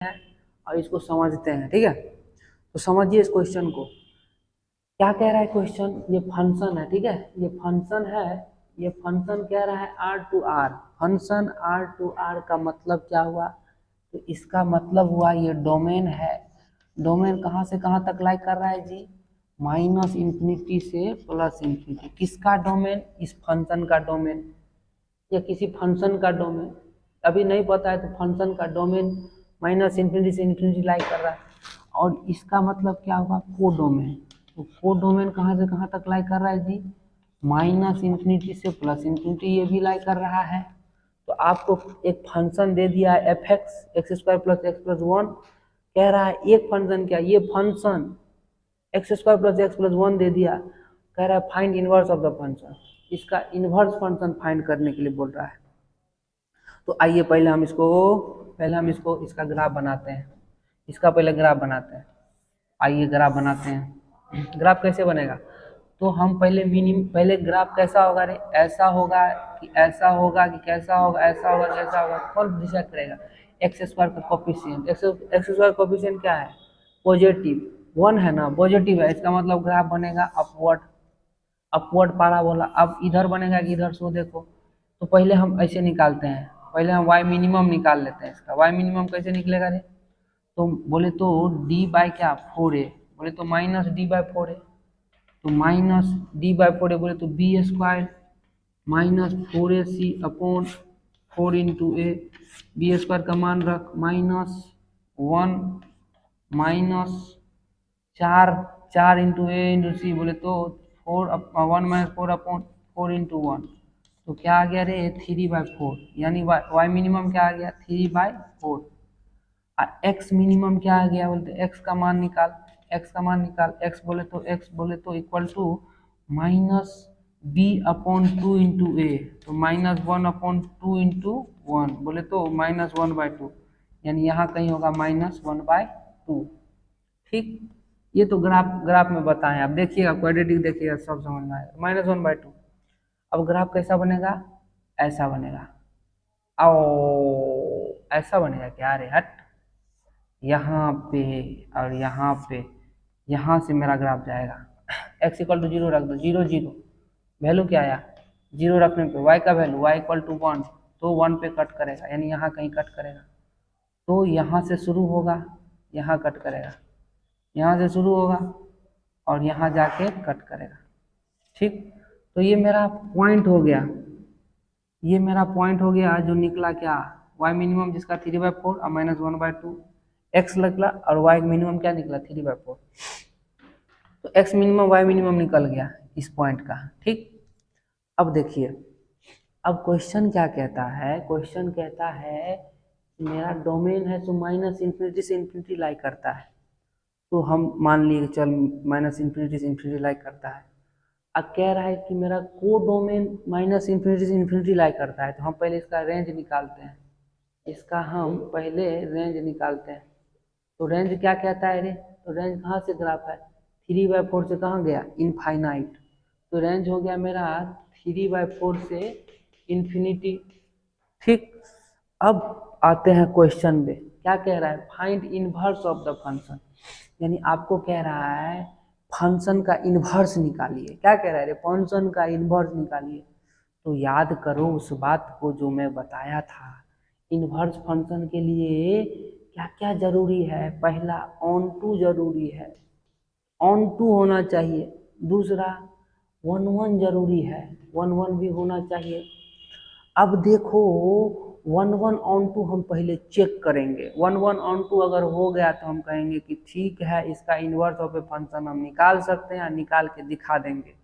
हैं और इसको समझते हैं। ठीक है, तो समझिए इस क्वेश्चन को। क्या कह रहा है क्वेश्चन? ये फंक्शन है, ठीक है, ये फंक्शन है। ये फंक्शन कह रहा है R to R. Function R to R का मतलब क्या हुआ? तो इसका मतलब हुआ ये डोमेन है। डोमेन कहाँ से कहाँ तक लाई कर रहा है जी? माइनस इंफिनिटी से प्लस इंफिनिटी। किसका डोमेन? इस फंक्शन का डोमेन या किसी फंक्शन का डोमेन। अभी नहीं पता है तो फंक्शन का डोमेन माइनस इंफिनिटी से इंफिनिटी लाई कर रहा है। और इसका मतलब क्या होगा? को डोमेन। तो को डोमेन कहाँ से कहाँ तक लाई कर रहा है जी? माइनस इंफिनिटी से प्लस इंफिनिटी, ये भी लाई कर रहा है। तो आपको एक फंक्शन दे दिया है f x square plus x plus one. कह रहा है एक फंक्शन, क्या ये function x square plus x plus one दे दिया। कह रहा है find inverse of the function. इसका इनवर्स फंक्शन फाइंड करने के लिए बोल रहा है। तो आइए पहले हम इसको इसका ग्राफ बनाते हैं। इसका पहले ग्राफ बनाते हैं। आइए ग्राफ बनाते हैं। ग्राफ कैसे बनेगा? तो हम पहले ग्राफ कैसा होगा रे? ऐसा होगा कि ऐसा होगा कि कैसा होगा? ऐसा होगा कैसा होगा? कौन डिसाइड करेगा? एक्स स्क्वायर का कोफिशिएंट। एक्स स्क्वायर कोफिशिएंट क्या है? पॉजिटिव वन है ना, पॉजिटिव है। इसका मतलब ग्राफ बनेगा अपवर्ड। Upward parabola. अब इधर बनेगा कि इधर सो देखो। तो पहले हम ऐसे निकालते हैं। पहले हम वाई मिनिमम निकाल लेते हैं। इसका वाई मिनिमम कैसे निकलेगा रे? तो बोले तो डी बाई क्या? 4a। बोले तो माइनस डी बाई 4a। तो माइनस डी बाई 4a बोले तो b square minus 4ac upon 4 × a। B square का मान रख माइनस 1 माइनस 4 4 × a × c। बोले तो 1 - 4 अपॉन 4 × 1। तो क्या आ गया रे? 3/4। यानी वाई मिनिमम क्या आ गया? 3/4। और एक्स मिनिमम क्या आ गया? बोलते एक्स का मान निकाल। एक्स का मान निकाल। एक्स बोले तो equal to minus b upon 2 × a। तो -1/2 × 1 बोले तो -1/2। यानी यहाँ कहीं होगा -1/2। ठीक, ये तो ग्राफ ग्राफ में बताएं। आप देखिएगा, क्वाड्रेटिक देखिएगा, सब समझ में आएगा। -1/2। अब ग्राफ कैसा बनेगा? ऐसा बनेगा। आओ ऐसा बनेगा क्या रे? हट, यहाँ पे और यहाँ पे, यहाँ से मेरा ग्राफ जाएगा। x = 0 रख दो। 0 0 वैल्यू क्या आया? 0 रखने पे y का वैल्यू y = 1, तो 1 पे कट करेगा, यानी यहाँ कहीं कट करेगा। तो यहाँ से शुरू होगा, यहाँ कट करेगा, यहाँ से शुरू होगा और यहाँ जाके कट करेगा। ठीक, तो ये मेरा पॉइंट हो गया। ये मेरा पॉइंट हो गया जो निकला क्या? y मिनिमम, जिसका 3/4 और -1/2। x निकला और y मिनिमम क्या निकला? 3/4। तो x मिनिमम y मिनिमम निकल गया इस पॉइंट का। ठीक, अब देखिए, अब क्वेश्चन क्या कहता है? क्वेश्चन कहता है मेरा डोमेन है तो माइनस इंफिनिटी से इंफिनिटी लाई करता है। तो हम मान लिए चल माइनस इंफिनिटी से इंफिनिटी लाई करता है। अब कह रहा है कि मेरा को डोमेन माइनस इंफिनिटी से इंफिनिटी लाई करता है। तो हम पहले इसका रेंज निकालते हैं। इसका हम पहले रेंज निकालते हैं। तो रेंज क्या कहता है रे? तो रेंज कहाँ से ग्राफ है? 3/4 से कहाँ गया? इनफाइनाइट। तो रेंज हो गया मेरा 3/4 से इन्फिनिटी। ठीक, अब आते हैं क्वेश्चन पे। क्या कह रहा है? Find inverse of the function. यानी आपको कह रहा है फंक्शन का इनवर्स निकालिए। क्या कह रहा है रे? फंक्शन का इनवर्स निकालिए। तो याद करो उस बात को जो मैं बताया था। इनवर्स फंक्शन के लिए क्या क्या जरूरी है? पहला ऑन टू जरूरी है, ऑन टू होना चाहिए। दूसरा 1 1 जरूरी है, 1 1 भी होना चाहिए। अब देखो 1 1 ऑन टू हम पहले चेक करेंगे। 1 1 ऑन टू अगर हो गया तो हम कहेंगे कि ठीक है, इसका इनवर्स ऑफ ए फंक्शन हम निकाल सकते हैं, निकाल के दिखा देंगे।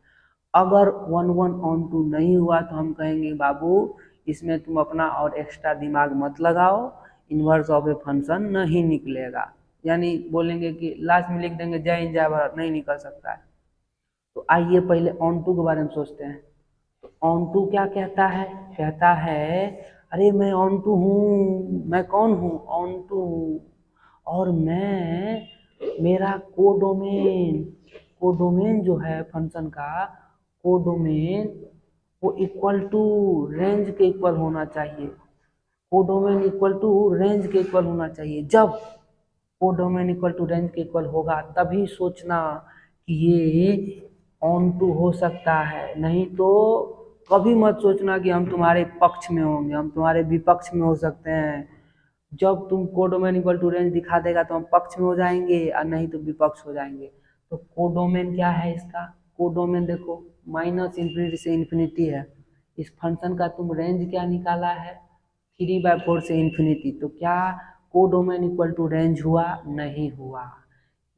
अगर 1 1 ऑन टू नहीं हुआ तो हम कहेंगे बाबू इसमें तुम अपना और एक्स्ट्रा दिमाग मत लगाओ, इनवर्स ऑफ ए फंक्शन नहीं निकलेगा। यानी बोलेंगे कि लास्ट में लिख देंगे जय हिंद जय भारत, नहीं निकल सकता है। तो आइए पहले ऑन टू के बारे में सोचते हैं। तो ऑन टू क्या कहता है? कहता है अरे मैं ऑन टू हूँ। मैं कौन हूँ? ऑन टू हूँ। और मैं, मेरा कोडोमेन, कोडोमेन जो है फंक्शन का, कोडोमेन वो इक्वल टू रेंज के इक्वल होना चाहिए। कोडोमेन इक्वल टू रेंज के इक्वल होना चाहिए। जब कोडोमेन इक्वल टू रेंज के इक्वल होगा तभी सोचना कि ये ऑन टू हो सकता है, नहीं तो कभी मत सोचना कि हम तुम्हारे पक्ष में होंगे, हम तुम्हारे विपक्ष में हो सकते हैं। जब तुम कोडोमेन इक्वल टू रेंज दिखा देगा तो हम पक्ष में हो जाएंगे और नहीं तो विपक्ष हो जाएंगे। तो कोडोमेन क्या है इसका? कोडोमेन देखो माइनस इन्फिनिटी से इन्फिनिटी है। इस फंक्शन का तुम रेंज क्या निकाला है? 3/4 से इन्फिनिटी। तो क्या कोडोमेन इक्वल टू रेंज हुआ? नहीं हुआ।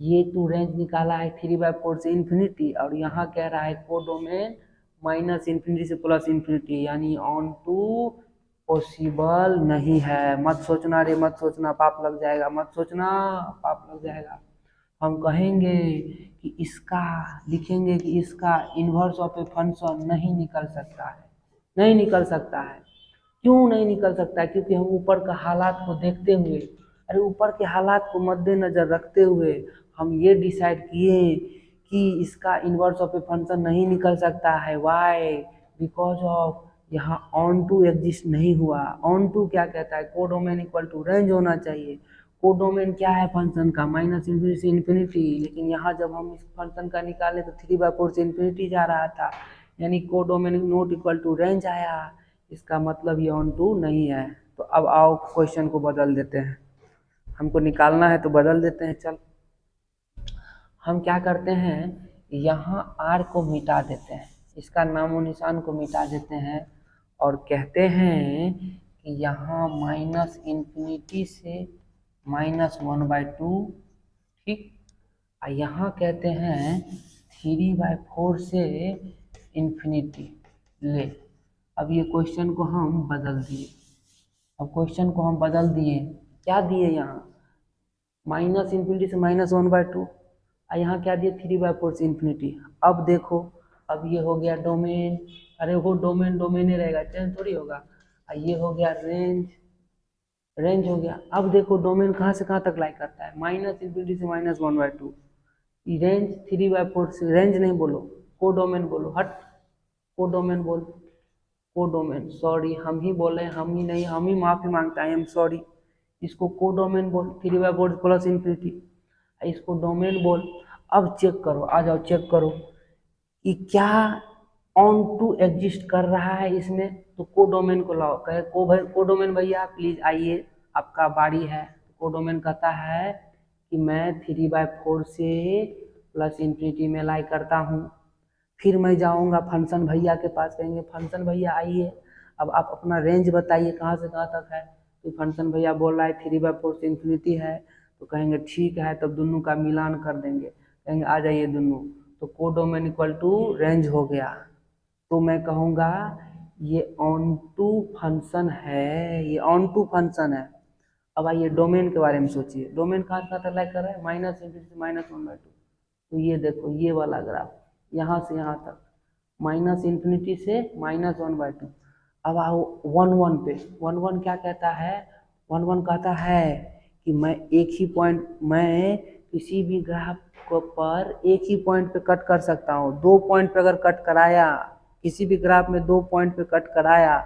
ये तू रेंज निकाला है 3/4 से इन्फिनिटी और यहाँ कह रहा है कोडोमेन माइनस इन्फिनिटी से प्लस इन्फिनिटी, यानी ऑन टू पॉसिबल नहीं है। मत सोचना रे, मत सोचना, पाप लग जाएगा, मत सोचना, पाप लग जाएगा। हम कहेंगे कि इसका, लिखेंगे कि इसका इन्वर्स ऑफ ए फंक्शन नहीं निकल सकता है, नहीं निकल सकता है। क्यों नहीं निकल सकता है? क्योंकि हम ऊपर का हालात को देखते हुए, अरे ऊपर के हालात को मद्देनजर रखते हुए हम ये डिसाइड किए कि इसका इन्वर्स ऑफ ए फंक्शन नहीं निकल सकता है। वाई? बिकॉज ऑफ यहाँ ऑन टू एग्जिस्ट नहीं हुआ। ऑन टू क्या कहता है? कोडोमेन इक्वल टू रेंज होना चाहिए। कोडोमेन क्या है फंक्शन का? माइनस इन्फिनिटी से इन्फिनिटी। लेकिन यहाँ जब हम इस फंक्शन का निकाले तो 3/4 से इन्फिनिटी जा रहा था, यानी codomain not equal to range आया। इसका मतलब ये ऑन टू नहीं है। तो अब आओ क्वेश्चन को बदल देते हैं, हमको निकालना है तो बदल देते हैं। चल हम क्या करते हैं, यहाँ आर को मिटा देते हैं, इसका नामो निशान को मिटा देते हैं और कहते हैं कि यहाँ माइनस इन्फिनिटी से -1/2, ठीक। और यहाँ कहते हैं 3/4 से इन्फिनिटी ले। अब ये क्वेश्चन को हम बदल दिए, अब क्वेश्चन को हम बदल दिए, क्या दिए यहाँ? माइनस इन्फिनिटी से -1/2 और यहाँ क्या दिए? 3/4 से इन्फिनिटी। अब देखो, अब ये हो गया डोमेन, अरे वो डोमेन डोमेन ही रहेगा, चेंज थोड़ी होगा। और ये हो गया रेंज, रेंज हो गया। अब देखो डोमेन कहाँ से कहाँ तक लाई करता है? माइनस इन्फिनिटी से -1/2। रेंज 3/4 से, रेंज नहीं बोलो, कोडोमेन बोलो, हट, कोडोमेन बोल, कोडोमेन, सॉरी हम ही बोले, हम ही नहीं, हम ही माफ़ी मांगता है, आई एम सॉरी। इसको कोडोमेन बोल, 3/4 प्लस इन्फिनिटी, इसको डोमेन बोल। अब चेक करो, आ जाओ चेक करो कि क्या ऑन टू एग्जिस्ट कर रहा है इसमें। तो कोडोमेन को लाओ, कहे कोडोमेन भैया प्लीज आइए, आपका बारी है। कोडोमेन कहता है कि मैं 3/4 से प्लस इन्फिनिटी में लाई करता हूँ। फिर मैं जाऊँगा फंक्शन भैया के पास, कहेंगे फंक्शन भैया आइए, अब आप अपना रेंज बताइए कहाँ से कहाँ तक है। तो फंक्शन भैया बोल रहा है 3/4 से इन्फिनिटी है। तो कहेंगे ठीक है, तब दोनों का मिलान कर देंगे, कहेंगे आ जाइए दोनों। तो कोडोमेन इक्वल टू रेंज हो गया। तो मैं कहूँगा ये ऑन टू फंक्शन है, ये ऑन टू फंक्शन है। अब आइए डोमेन के बारे में सोचिए, डोमेन कहाँ से कहाँ तक लाइक कर रहा है? माइनस इन्फिनिटी से -1/2। तो ये देखो ये वाला ग्राफ, यहाँ से यहाँ तक माइनस इन्फिनिटी से -1/2। अब आओ 1 पे, 1 क्या कहता है? 1 कहता है कि मैं एक ही पॉइंट, मैं किसी भी ग्राफ को पर एक ही पॉइंट पे कट कर सकता हूँ। 2 पॉइंट पे अगर कट कराया, किसी भी ग्राफ में 2 पॉइंट पे कट कराया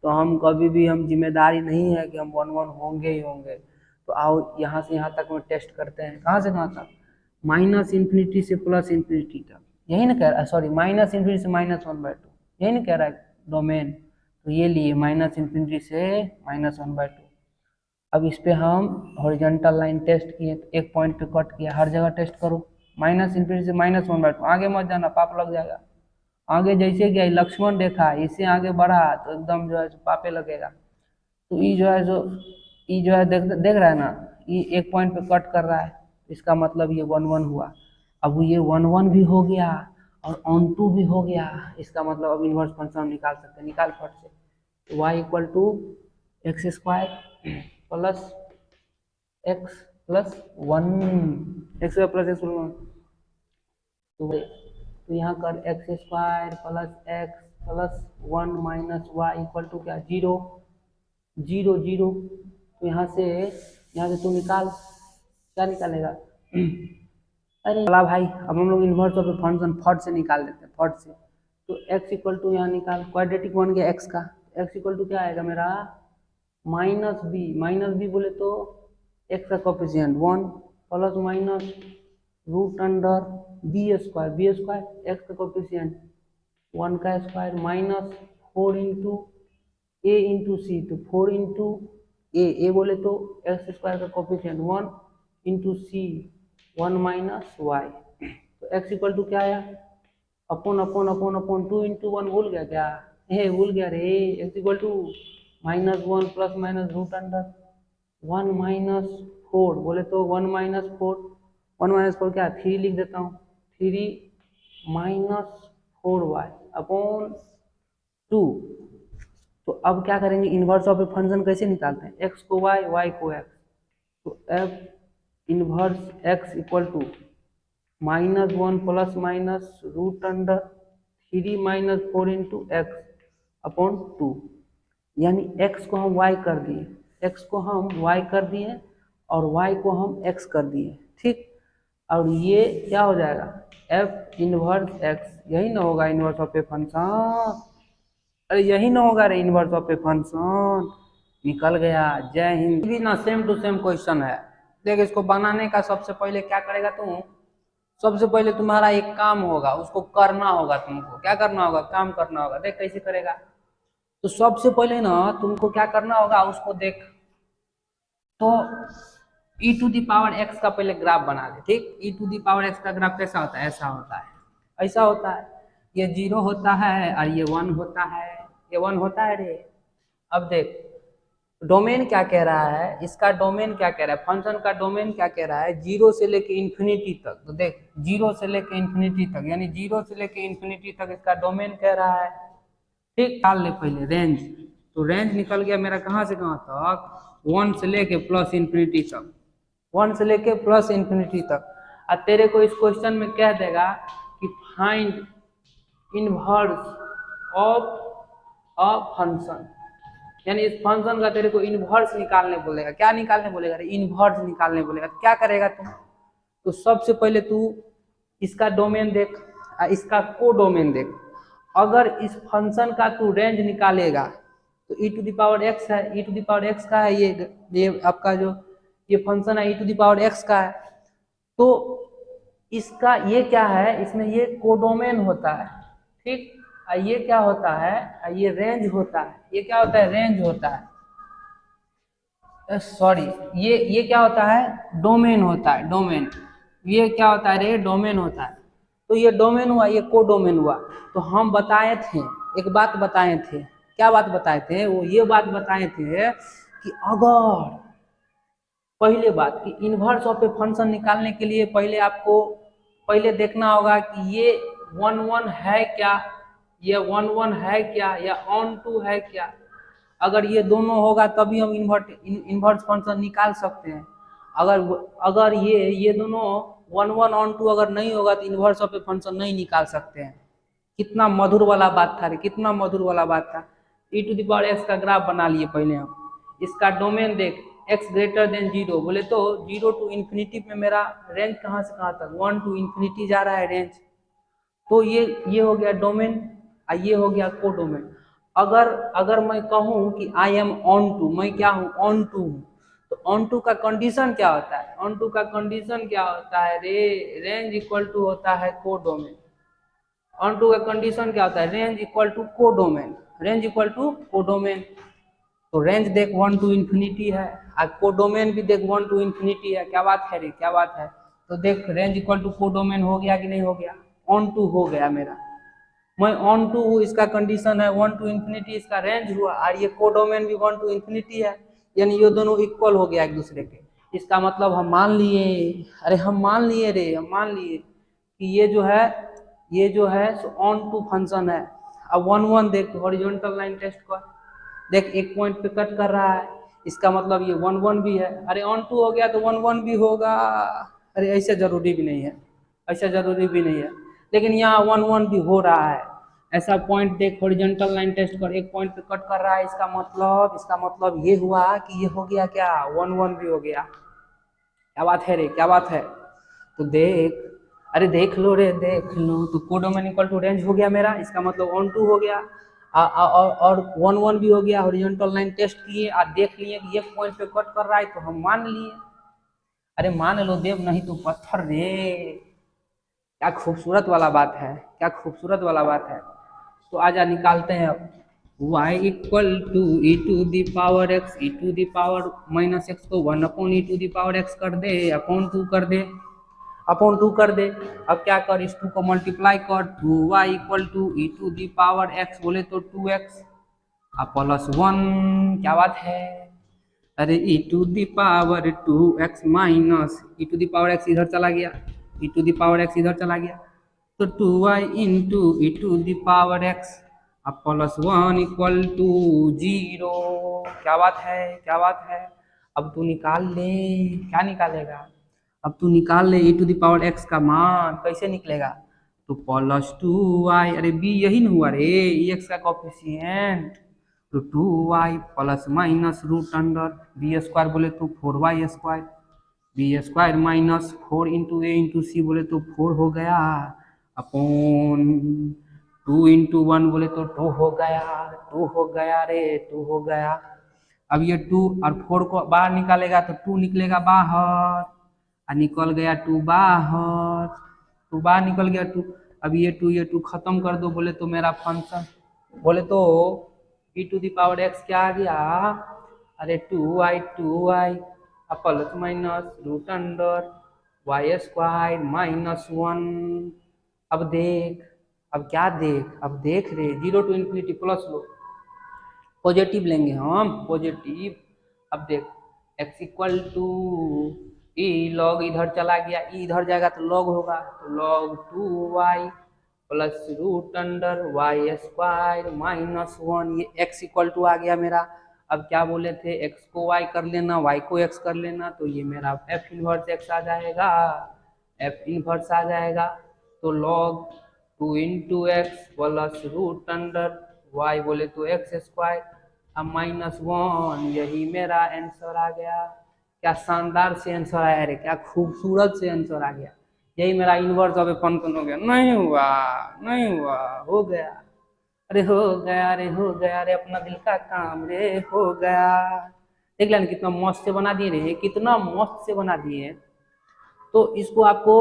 तो हम कभी भी, हम जिम्मेदारी नहीं है कि हम 1 होंगे ही होंगे। तो आओ यहाँ से यहाँ तक में टेस्ट करते हैं, कहाँ से कहाँ तक? माइनस इन्फिनिटी से प्लस इन्फिनिटी तक, यही ना कह रहा है, सॉरी माइनस इन्फिनिटी से -1/2, यही ना कह रहा है डोमेन। तो ये लिए माइनस इन्फिनिटी से -1/2। अब इस पे हम हॉरिजॉन्टल लाइन टेस्ट किए, तो एक पॉइंट पे कट किया, हर जगह टेस्ट करो। माइनस इन्फिनिटी से -1/2, आगे मत जाना, पाप लग जाएगा। आगे जैसे गया लक्ष्मण रेखा, इससे आगे बढ़ा तो एकदम जो है पापे लगेगा। तो ये जो है, ये जो है देख देख रहा है ना, ये एक पॉइंट पे कट कर रहा है, इसका मतलब ये 1 हुआ। अब ये 1 भी हो गया और ऑन टू भी हो गया, इसका मतलब अब इन्वर्स फंक्शन निकाल सकते हैं, निकाल फट से। तो y equal to x² plus x plus 1, x plus x 1। तो यहाँ कर x² plus x plus 1 minus y equal to क्या? 0 0 0। तो यहाँ से तू निकाल, क्या निकालेगा? अरे चला भाई, अब हम लोग इन्वर्स ऑफ फंक्शन फट से निकाल देते हैं, फट से। तो x इक्वल टू यहाँ निकाल, क्वाड्रेटिक बन गया x का, x इक्वल टू क्या आएगा मेरा? माइनस बी बोले तो एक्स का coefficient 1 plus minus root under b square x का कोफिशिएंट 1 का square minus 4 into a into c, तो 4 इंटू ए बोले तो एक्स स्क्वायर का coefficient 1 into c 1 minus y, तो एक्स इक्वल टू क्या आया upon upon upon upon 2 into 1 भूल गया क्या, भूल गया रे, x equal to -1 plus minus root under 1 minus 4 बोले तो 1 माइनस 4 क्या 3 लिख देता हूँ, 3 माइनस 4y अपॉन 2। तो अब क्या करेंगे, इन्वर्स ऑफ ए फंक्शन कैसे निकालते हैं, x को y, y को x, तो f inverse x equal to -1 plus minus root under 3 minus 4 into x upon 2, यानी x को हम y कर दिए, x को हम y कर दिए और y को हम x कर दिए, ठीक। और ये क्या हो जाएगा f इनवर्स x, यही ना होगा इनवर्स ऑफ ए फंक्शन, अरे यही ना होगा रे इनवर्स ऑफ ए फंक्शन, निकल गया। जय हिंद। भी ना सेम टू सेम क्वेश्चन है, देख इसको बनाने का सबसे पहले क्या करेगा तुम, सबसे पहले तुम्हारा एक काम होगा, उसको करना होगा, तुमको क्या करना होगा, काम करना होगा। देख कैसे करेगा, तो सबसे पहले ना तुमको क्या करना होगा, उसको देख तो e to the power x का पहले ग्राफ बना दे, ठीक। e to the power x का ग्राफ कैसा होता है, ऐसा होता है, ऐसा होता है, ये 0 होता है और ये 1 होता है, ये 1 होता है रे। अब देख डोमेन क्या कह रहा है, इसका डोमेन क्या कह रहा है, फंक्शन का डोमेन क्या कह रहा है, 0 से लेके इन्फिनिटी तक। तो देख 0 से लेके इन्फिनिटी तक, यानी 0 से लेके इन्फिनिटी तक इसका डोमेन कह रहा है, ठीक। निकाल ले पहले रेंज, तो रेंज निकल गया मेरा कहाँ से कहाँ तक, 1 से लेके प्लस इन्फिनिटी तक, 1 से लेके प्लस इन्फिनिटी तक। और तेरे को इस क्वेश्चन में कह देगा कि find inverse of a function, यानी इस फंक्शन का तेरे को इनवर्स निकालने बोलेगा। क्या निकालने बोलेगा रे, इनवर्स निकालने बोलेगा। तो क्या करेगा तुम, तो सबसे पहले तू इसका डोमेन देख, इसका को डोमेन देख। अगर इस फंक्शन का तू रेंज निकालेगा तो e to the power x है, e to the power x का है, ये आपका जो ये फंक्शन है e to the power x का है, तो इसका ये क्या है, इसमें ये कोडोमेन होता है, ठीक। ये क्या होता है, ये रेंज होता है, ये क्या होता है, रेंज होता है, सॉरी ये क्या होता है, डोमेन होता है, डोमेन, ये क्या होता है रे, डोमेन होता है। तो ये डोमेन हुआ, ये कोडोमेन हुआ। तो हम बताए थे, एक बात बताए थे, क्या बात बताए थे, वो ये बात बताए थे कि अगर पहले बात कि इन्वर्स ऑफ ए फंक्शन निकालने के लिए पहले आपको पहले देखना होगा कि ये 1 1 है क्या, ये 1 1 है क्या, या ऑन टू है क्या। अगर ये दोनों होगा तभी हम इन्वर्स फंक्शन निकाल सकते हैं। अगर ये दोनों 1 1 ऑन टू अगर नहीं होगा तो इन्वर्स ऑफ ए फंक्शन नहीं निकाल सकते हैं। कितना मधुर वाला बात था रे, कितना मधुर वाला बात था। e to the power x का ग्राफ बना लिए पहले हम, इसका डोमेन देख x ग्रेटर देन 0 बोले तो 0 टू इन्फिनिटी में मेरा रेंज कहाँ से कहाँ तक, 1 टू इन्फिनिटी जा रहा है रेंज। तो ये हो गया डोमेन, ये हो गया को डोमेन। अगर मैं कहूँ कि आई एम ऑन टू, मैं क्या हूँ, ऑन टू हूँ, तो ऑन टू का कंडीशन क्या होता है, ऑन टू का कंडीशन क्या होता है रे, रेंज इक्वल टू होता है को डोमेन। ऑन टू का कंडीशन क्या होता है, रेंज इक्वल टू को डोमेन, रेंज इक्वल टू को डोमेन। तो रेंज देख 1 टू इन्फिनिटी है, और को डोमेन भी देख 1 टू इन्फिनिटी है। क्या बात है रे, क्या बात है। तो देख रेंज इक्वल टू को डोमेन हो गया कि नहीं हो गया, ऑन टू हो गया मेरा, मैं ऑन टू हूँ, इसका कंडीशन है 1 टू इन्फिनिटी, इसका रेंज हुआ, और ये को डोमेन भी 1 टू इन्फिनिटी है, यानी ये दोनों इक्वल हो गया एक दूसरे के। इसका मतलब हम मान लिए, अरे हम मान लिए रे, हम मान लिए कि ये जो है ऑन टू फंक्शन है। अब 1 1 देख हॉरिजॉन्टल लाइन टेस्ट कर, देख एक पॉइंट पे कट कर रहा है, इसका मतलब ये 1 1 भी है। अरे ऑन टू हो गया तो 1 1 भी होगा, अरे ऐसे जरूरी भी नहीं है, ऐसा जरूरी भी नहीं है, लेकिन यहाँ 1 1 भी हो रहा है। ऐसा पॉइंट देख हॉरिजॉन्टल लाइन टेस्ट कर, एक पॉइंट पे कट कर रहा है, इसका मतलब ये हुआ कि ये हो गया क्या, 1 1 भी हो गया। क्या बात है रे, क्या बात है। तो देख, अरे देख लो रे, देख लो, तो को डोमेन इक्वल टू रेंज हो गया मेरा, इसका मतलब ऑन टू हो गया। और 1 1 भी हो गया, हॉरिजॉन्टल लाइन टेस्ट किए और देख लिए कि एक पॉइंट पे कट कर रहा है तो हम मान लिए। अरे मान लो देव, नहीं तो पत्थर रे। क्या खूबसूरत वाला बात है, क्या खूबसूरत वाला बात है। तो आजा निकालते हैं अब। y equal to e to the power x, e to the power minus x को 1 upon e to the power x कर दे, अपॉन 2 कर दे, अपॉन 2 कर दे। अब क्या कर, इस 2 को मल्टीप्लाई कर, 2y equal to e to the power x बोले तो 2x अब प्लस 1। क्या बात है। अरे e to the power 2x minus e to the power x इधर चला गया, e to the power x इधर चला गया, तो 2y into e to the power x अब प्लस 1 इक्वल टू 0। क्या बात है, क्या बात है। अब तू निकाल ले, क्या निकालेगा। अब तू निकाल ले ई टू दी पावर एक्स का मान, कैसे निकलेगा। तो प्लस 2y, अरे बी यही न हुआ रे, एक्स का कॉफिशिएंट, तो 2y plus minus root under b square बोले तो 4y square, b square minus 4 into a into c बोले तो 4 हो गया, अपॉन 2 इंटू 1 बोले तो 2 हो गया, 2 हो गया रे, 2 हो गया। अब ये 2 और 4 को बाहर निकालेगा तो 2 निकलेगा बाहर, और निकल गया 2 बाहर, 2 बाहर निकल गया 2। अब ये 2 खत्म कर दो बोले तो मेरा फंक्शन बोले तो e to the power x क्या आ गया। अरे 2y plus minus root under y square minus 1। अब देख, अब क्या देख, अब देख रे, 0 टू इन्फिनिटी प्लस लो, पॉजिटिव लेंगे हम, पॉजिटिव। अब देख x equal to e log इधर चला गया, ई इधर जाएगा तो लॉग होगा, तो log 2y plus root under y square minus 1, ये x इक्वल टू आ गया मेरा। अब क्या बोले थे, x को y कर लेना, y को x कर लेना, तो ये मेरा f इनवर्स x आ जाएगा, f इनवर्स आ जाएगा। तो log 2 into x plus root under y बोले तो x स्क्वायर अब माइनस 1, यही मेरा आंसर आ गया। क्या शानदार से आंसर आया रे, क्या खूबसूरत से आंसर आ गया। यही मेरा इनवर्स ऑफ ए फंक्शन हो गया। नहीं हुआ, नहीं हुआ, हो गया, अरे हो गया रे, हो गया रे, अपना दिल का काम रे, हो गया। देख लेना कितना मस्त से बना दिए रे, कितना मस्त से बना दिए। तो इसको आपको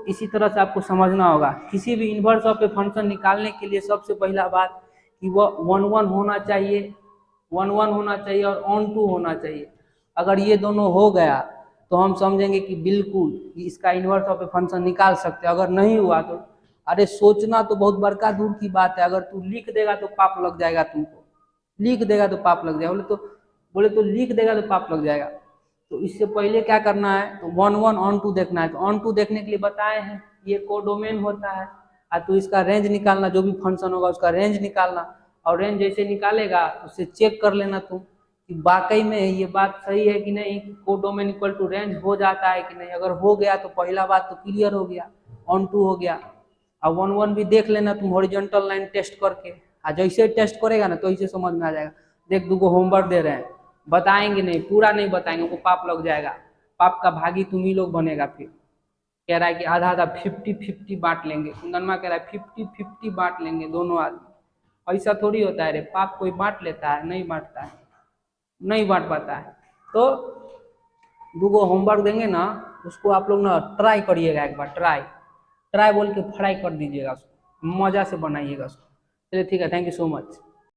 इसी तरह से आपको समझना होगा। किसी भी इन्वर्स ऑफ ए फंक्शन निकालने के लिए सबसे पहला बात कि वह 1 1 होना चाहिए, 1 1 होना चाहिए और ऑन टू होना चाहिए। अगर ये दोनों हो गया तो हम समझेंगे कि बिल्कुल इसका इन्वर्स ऑफ ए फंक्शन निकाल सकते हैं। अगर नहीं हुआ तो अरे सोचना तो बहुत बड़का दूर की बात है। अगर तू लिख देगा तो पाप लग जाएगा तुमको, लिख देगा तो पाप लग जाएगा, बोले तो लिख देगा तो पाप लग जाएगा। तो इससे पहले क्या करना है, तो 1 1 ऑन टू देखना है। तो ऑन टू देखने के लिए बताए हैं ये कोडोमेन होता है, और तो इसका रेंज निकालना, जो भी फंक्शन होगा उसका रेंज निकालना, और रेंज जैसे निकालेगा उससे चेक कर लेना तुम कि वाकई में ये बात सही है कि नहीं, कोडोमेन इक्वल टू रेंज हो जाता है कि नहीं। अगर हो गया तो पहला बात तो क्लियर हो गया, ऑन टू हो गया। अब 1 1 भी देख लेना तुम हॉरिजॉन्टल लाइन टेस्ट करके, और जैसे टेस्ट करेगा ना तो ऐसे समझ में आ जाएगा। देख दूगो होमवर्क दे रहे हैं, बताएंगे नहीं, पूरा नहीं बताएंगे, उनको पाप लग जाएगा, पाप का भागी तुम ही लोग बनेगा। फिर कह रहा है कि आधा आधा 50-50 बांट लेंगे, कुंदनमा कह रहा है 50-50 बांट लेंगे दोनों आदमी। ऐसा थोड़ी होता है रे, पाप कोई बांट लेता है, नहीं बांटता है, नहीं बांट पाता है। तो दूगो होमवर्क देंगे ना, उसको आप लोग ना ट्राई करिएगा, एक बार ट्राई ट्राई बोल के फ्राई कर दीजिएगा उसको, मजा से बनाइएगा उसको। चलिए ठीक है, थैंक यू सो मच।